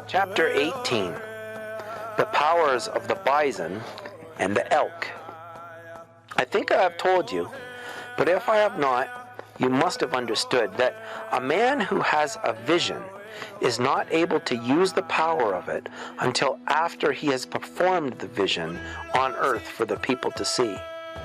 Chapter 18. The Powers of the Bison and the Elk. I think I have told you, but if I have not, you must have understood that a man who has a vision is not able to use the power of it until after he has performed the vision on earth for the people to see.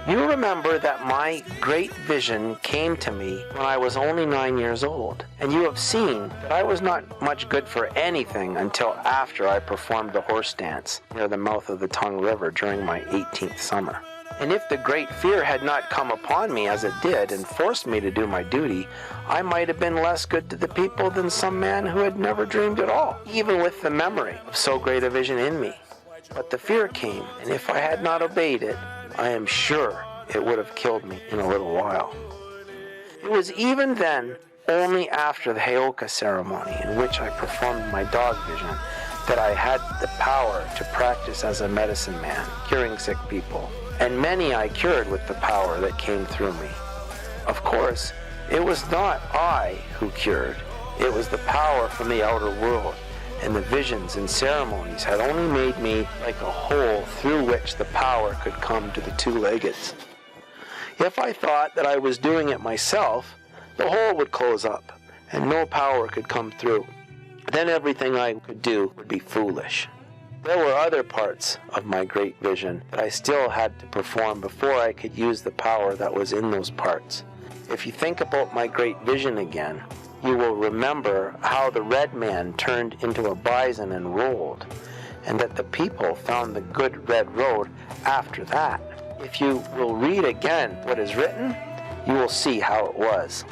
You remember that my great vision came to me when I was only 9 years old, and you have seen that I was not much good for anything until after I performed the horse dance near the mouth of the Tongue River during my 18th summer. And if the great fear had not come upon me as it did and forced me to do my duty, I might have been less good to the people than some man who had never dreamed at all, even with the memory of so great a vision in me. But the fear came, and if I had not obeyed it, I am sure it would have killed me in a little while. It was even then, only after the Heoka ceremony, in which I performed my dog vision, that I had the power to practice as a medicine man, curing sick people. And many I cured with the power that came through me. Of course, it was not I who cured. It was the power from the outer world, and the visions and ceremonies had only made me like a hole through which the power could come to the two-leggeds. If I thought that I was doing it myself, the hole would close up, and no power could come through. Then everything I could do would be foolish. There were other parts of my great vision that I still had to perform before I could use the power that was in those parts. If you think about my great vision again, you will remember how the red man turned into a bison and rolled, and that the people found the good red road after that. If you will read again what is written, you will see how it was.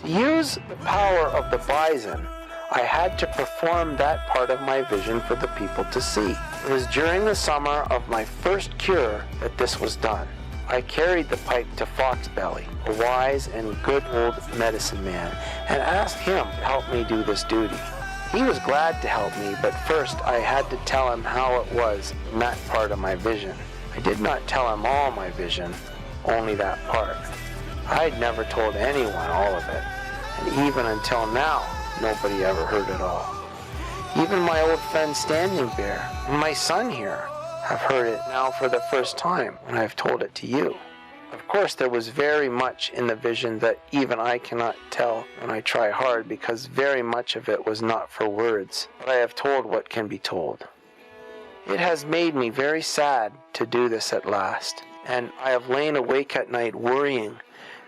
To use the power of the bison, I had to perform that part of my vision for the people to see. It was during the summer of my first cure that this was done. I carried the pipe to Foxbelly, a wise and good old medicine man, and asked him to help me do this duty. He was glad to help me, but first I had to tell him how it was in that part of my vision. I did not tell him all my vision, only that part. I had never told anyone all of it, and even until now, nobody ever heard it all. Even my old friend Standing Bear and my son here have heard it now for the first time, and I have told it to you. Of course, there was very much in the vision that even I cannot tell when I try hard, because very much of it was not for words, but I have told what can be told. It has made me very sad to do this at last, and I have lain awake at night worrying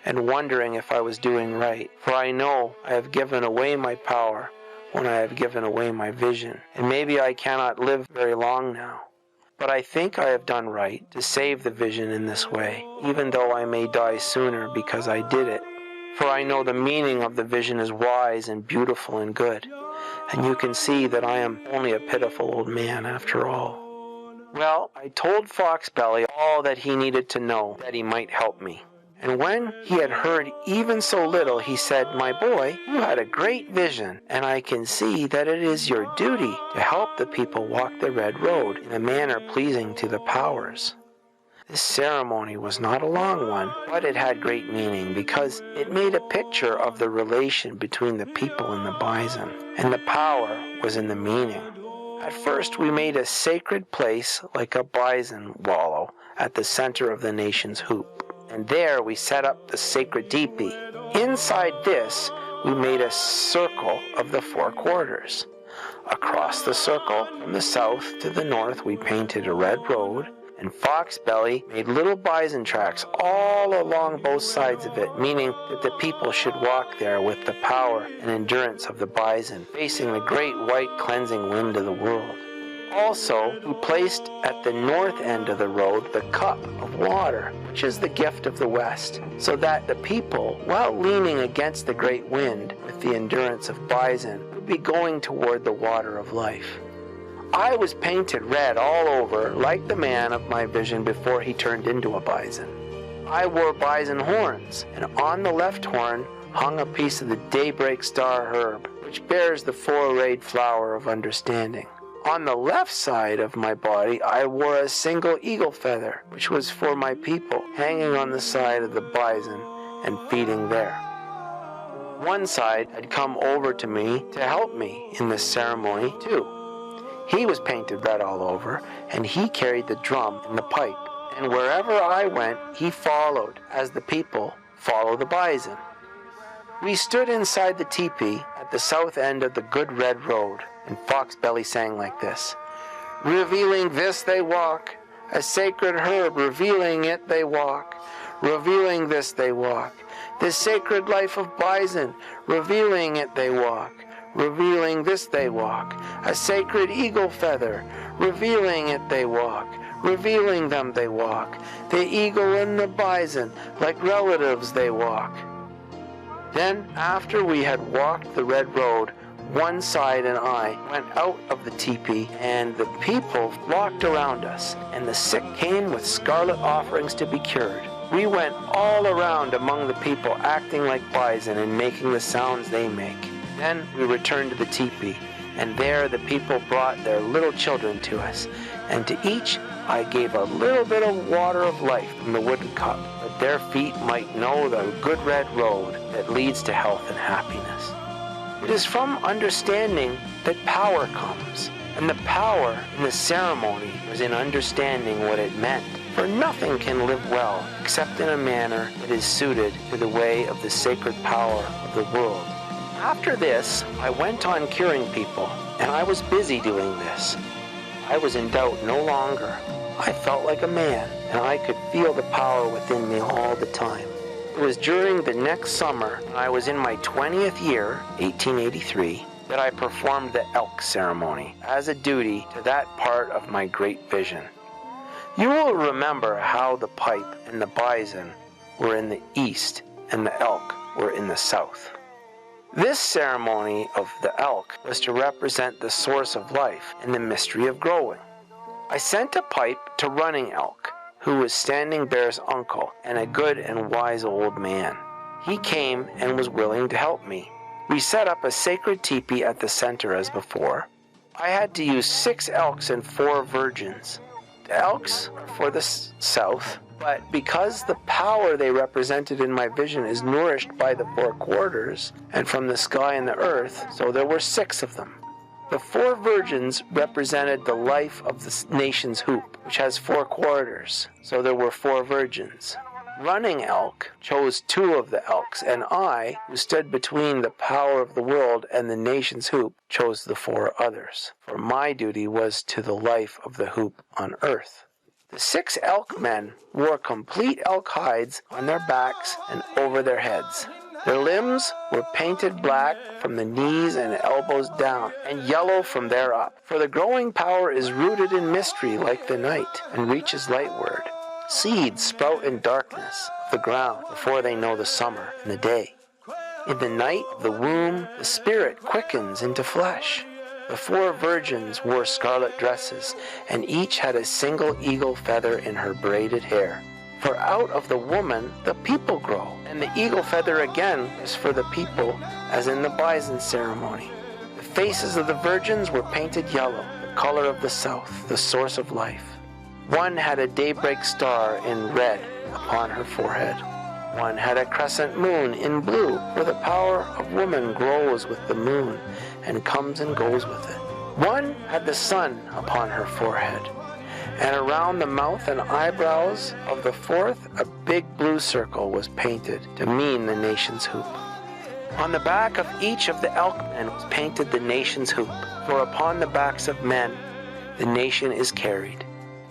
and wondering if I was doing right, for I know I have given away my power when I have given away my vision, and maybe I cannot live very long now. But I think I have done right to save the vision in this way, even though I may die sooner because I did it, for I know the meaning of the vision is wise and beautiful and good, and you can see that I am only a pitiful old man after all. Well, I told Foxbelly all that he needed to know that he might help me. And when he had heard even so little, he said, "My boy, you had a great vision, and I can see that it is your duty to help the people walk the red road in a manner pleasing to the powers." This ceremony was not a long one, but it had great meaning, because it made a picture of the relation between the people and the bison, and the power was in the meaning. At first we made a sacred place like a bison wallow at the center of the nation's hoop. And there we set up the sacred teepee. Inside this, we made a circle of the 4 quarters. Across the circle, from the south to the north, we painted a red road, and Foxbelly made little bison tracks all along both sides of it, meaning that the people should walk there with the power and endurance of the bison, facing the great white cleansing wind of the world. Also, he placed at the north end of the road the cup of water, which is the gift of the West, so that the people, while leaning against the great wind with the endurance of bison, would be going toward the water of life. I was painted red all over, like the man of my vision before he turned into a bison. I wore bison horns, and on the left horn hung a piece of the daybreak star herb, which bears the 4-rayed flower of understanding. On the left side of my body, I wore a single eagle feather, which was for my people, hanging on the side of the bison and feeding there. One side had come over to me to help me in this ceremony, too, He was painted red all over, and he carried the drum and the pipe. And wherever I went, he followed, as the people follow the bison. We stood inside the teepee at the south end of the Good Red Road, and Foxbelly sang like this. Revealing this they walk, a sacred herb, revealing it they walk. Revealing this they walk, this sacred life of bison, revealing it they walk. Revealing this they walk, a sacred eagle feather, revealing it they walk. Revealing them they walk, the eagle and the bison, like relatives they walk. Then, after we had walked the red road, one side and I went out of the teepee, and the people flocked around us, and the sick came with scarlet offerings to be cured. We went all around among the people, acting like bison and making the sounds they make. Then we returned to the teepee, and there the people brought their little children to us, and to each I gave a little bit of water of life from the wooden cup, that their feet might know the good red road that leads to health and happiness. It is from understanding that power comes, and the power in the ceremony was in understanding what it meant. For nothing can live well except in a manner that is suited to the way of the sacred power of the world. After this, I went on curing people, and I was busy doing this. I was in doubt no longer. I felt like a man, and I could feel the power within me all the time. It was during the next summer, when I was in my 20th year, 1883, that I performed the elk ceremony as a duty to that part of my great vision. You will remember how the pipe and the bison were in the east and the elk were in the south. This ceremony of the elk was to represent the source of life and the mystery of growing. I sent a pipe to Running Elk, who was Standing Bear's uncle and a good and wise old man. He came and was willing to help me. We set up a sacred teepee at the center as before. I had to use 6 elks and 4 virgins. The elks are for the south, but because the power they represented in my vision is nourished by the 4 quarters and from the sky and the earth, so there were 6 of them. The 4 virgins represented the life of the nation's hoop, which has 4 quarters, so there were 4 virgins. Running Elk chose 2 of the elks, and I, who stood between the power of the world and the nation's hoop, chose the 4 others, for my duty was to the life of the hoop on earth. The 6 elk men wore complete elk hides on their backs and over their heads. Their limbs were painted black from the knees and elbows down, and yellow from there up. For the growing power is rooted in mystery like the night, and reaches lightward. Seeds sprout in darkness of the ground before they know the summer and the day. In the night of the womb, the spirit quickens into flesh. The 4 virgins wore scarlet dresses, and each had a single eagle feather in her braided hair. For out of the woman the people grow, and the eagle feather again is for the people, as in the bison ceremony. The faces of the virgins were painted yellow, the color of the south, the source of life. One had a daybreak star in red upon her forehead. One had a crescent moon in blue, for the power of woman grows with the moon and comes and goes with it. One had the sun upon her forehead, and around the mouth and eyebrows of the 4th a big blue circle was painted to mean the nation's hoop. On the back of each of the elk men was painted the nation's hoop, for upon the backs of men the nation is carried.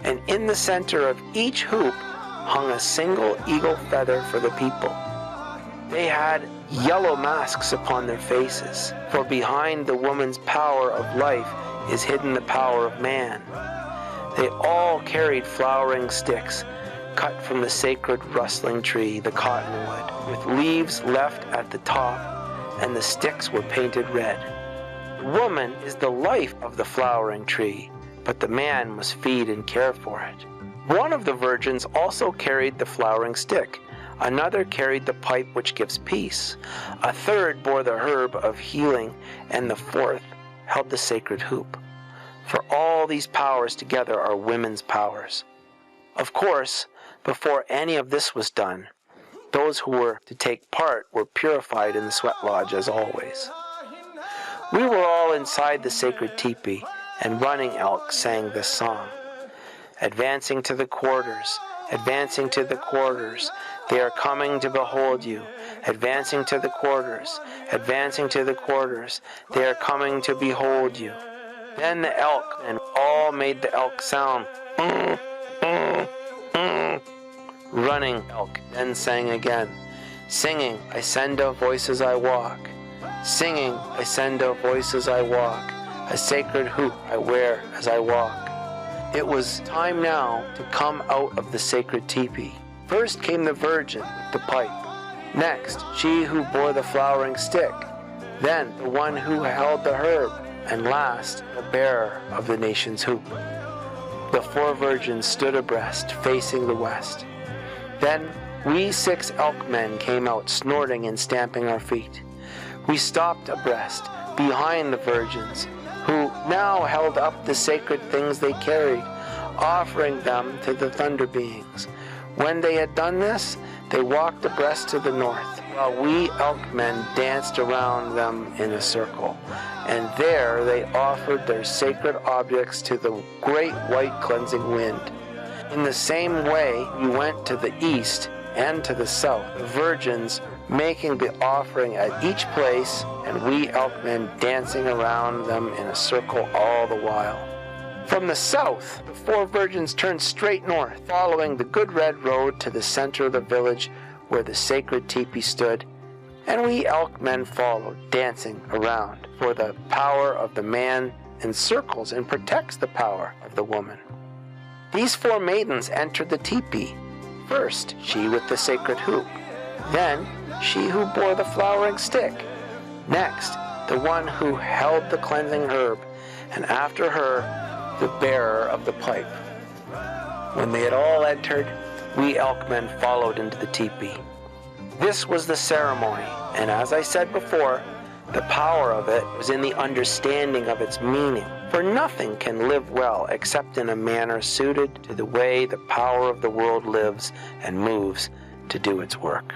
And in the center of each hoop hung a single eagle feather for the people. They had yellow masks upon their faces, for behind the woman's power of life is hidden the power of man. They all carried flowering sticks, cut from the sacred rustling tree, the cottonwood, with leaves left at the top, and the sticks were painted red. The woman is the life of the flowering tree, but the man must feed and care for it. One of the virgins also carried the flowering stick. Another carried the pipe which gives peace. A third bore the herb of healing, and the 4th held the sacred hoop. For all these powers together are women's powers. Of course, before any of this was done, those who were to take part were purified in the sweat lodge as always. We were all inside the sacred teepee, and running elk sang this song. Advancing to the quarters, advancing to the quarters, they are coming to behold you. Advancing to the quarters, advancing to the quarters, they are coming to behold you. Then the elk, and all made the elk sound. Running elk then sang again, singing, I send a voice as I walk. Singing, I send a voice as I walk. A sacred hoop I wear as I walk. It was time now to come out of the sacred teepee. First came the virgin with the pipe. Next, she who bore the flowering stick. Then the one who held the herb. And last, the bearer of the nation's hoop. The 4 virgins stood abreast, facing the west. Then we 6 elk men came out, snorting and stamping our feet. We stopped abreast, behind the virgins, who now held up the sacred things they carried, offering them to the thunder beings. When they had done this, they walked abreast to the north, while we elk men danced around them in a circle. And there they offered their sacred objects to the great white cleansing wind. In the same way, we went to the east and to the south, the virgins making the offering at each place, and we elk men dancing around them in a circle all the while. From the south, the 4 virgins turned straight north, following the good red road to the center of the village where the sacred teepee stood, and we elk men followed, dancing around, for the power of the man encircles and protects the power of the woman. These 4 maidens entered the teepee. First, she with the sacred hoop. Then, she who bore the flowering stick. Next, the one who held the cleansing herb. And after her, the bearer of the pipe. When they had all entered, we elk men followed into the teepee. This was the ceremony, and as I said before, the power of it was in the understanding of its meaning. For nothing can live well except in a manner suited to the way the power of the world lives and moves to do its work.